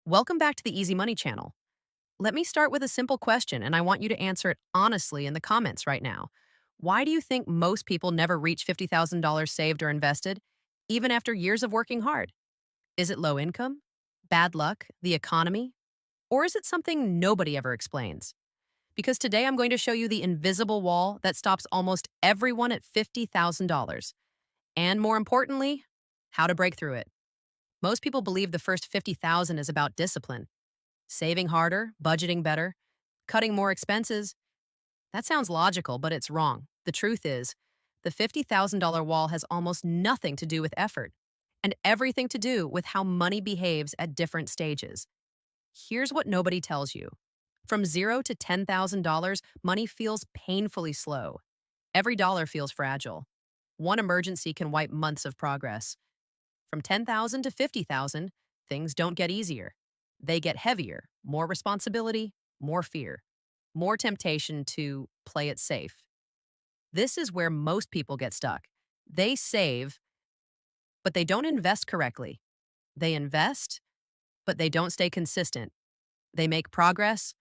Welcome back to the Easy Money channel. Let me start with a simple question, and I want you to answer it honestly in the comments right now. Why do you think most people never reach $50,000 saved or invested, even after years of working hard? Is it low income, bad luck, the economy, or is it something nobody ever explains? Because today I'm going to show you the invisible wall that stops almost everyone at $50,000. And more importantly, how to break through it. Most people believe the first 50,000 is about discipline. Saving harder, budgeting better, cutting more expenses. That sounds logical, but it's wrong. The truth is, the $50,000 wall has almost nothing to do with effort and everything to do with how money behaves at different stages. Here's what nobody tells you. From 0 to $10,000, money feels painfully slow. Every dollar feels fragile. One emergency can wipe months of progress. From 10,000 to 50,000, things don't get easier. They get heavier, more responsibility, more fear, more temptation to play it safe. This is where most people get stuck. They save, but they don't invest correctly. They invest, but they don't stay consistent. They make progress,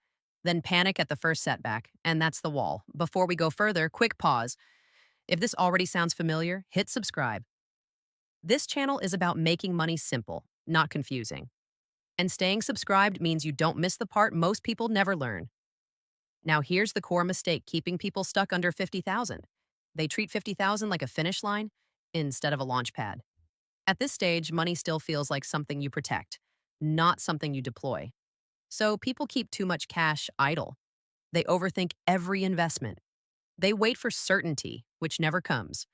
then panic at the first setback, and that's the wall. Before we go further, quick pause. If this already sounds familiar, hit subscribe. This channel is about making money simple, not confusing. And staying subscribed means you don't miss the part most people never learn. Now here's the core mistake keeping people stuck under 50,000. They treat 50,000 like a finish line instead of a launch pad. At this stage, money still feels like something you protect, not something you deploy. So people keep too much cash idle. They overthink every investment. They wait for certainty, which never comes.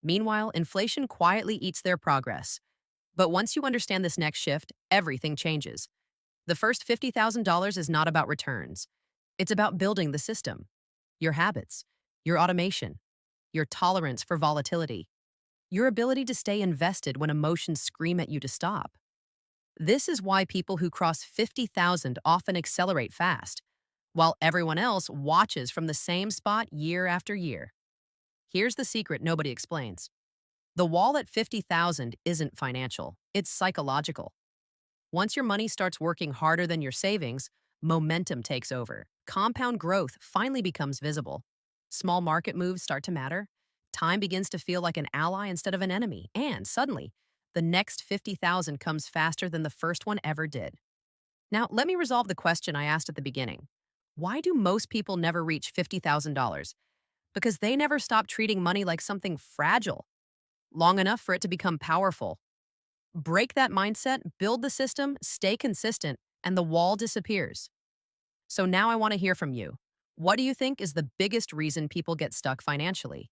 Meanwhile, inflation quietly eats their progress. But once you understand this next shift, everything changes. The first $50,000 is not about returns. It's about building the system, your habits, your automation, your tolerance for volatility, your ability to stay invested when emotions scream at you to stop. This is why people who cross 50,000 often accelerate fast, while everyone else watches from the same spot year after year. Here's the secret nobody explains. The wall at 50,000 isn't financial, it's psychological. Once your money starts working harder than your savings, momentum takes over. Compound growth finally becomes visible. Small market moves start to matter. Time begins to feel like an ally instead of an enemy. And suddenly, the next 50,000 comes faster than the first one ever did. Now, let me resolve the question I asked at the beginning. Why do most people never reach $50,000? Because they never stop treating money like something fragile, long enough for it to become powerful. Break that mindset, build the system, stay consistent, and the wall disappears. So now I want to hear from you. What do you think is the biggest reason people get stuck financially?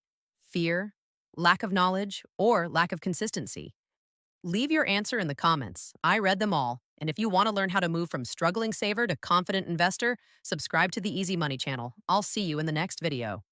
Fear, lack of knowledge, or lack of consistency? Leave your answer in the comments. I read them all. And if you want to learn how to move from struggling saver to confident investor, subscribe to the Easy Money channel. I'll see you in the next video.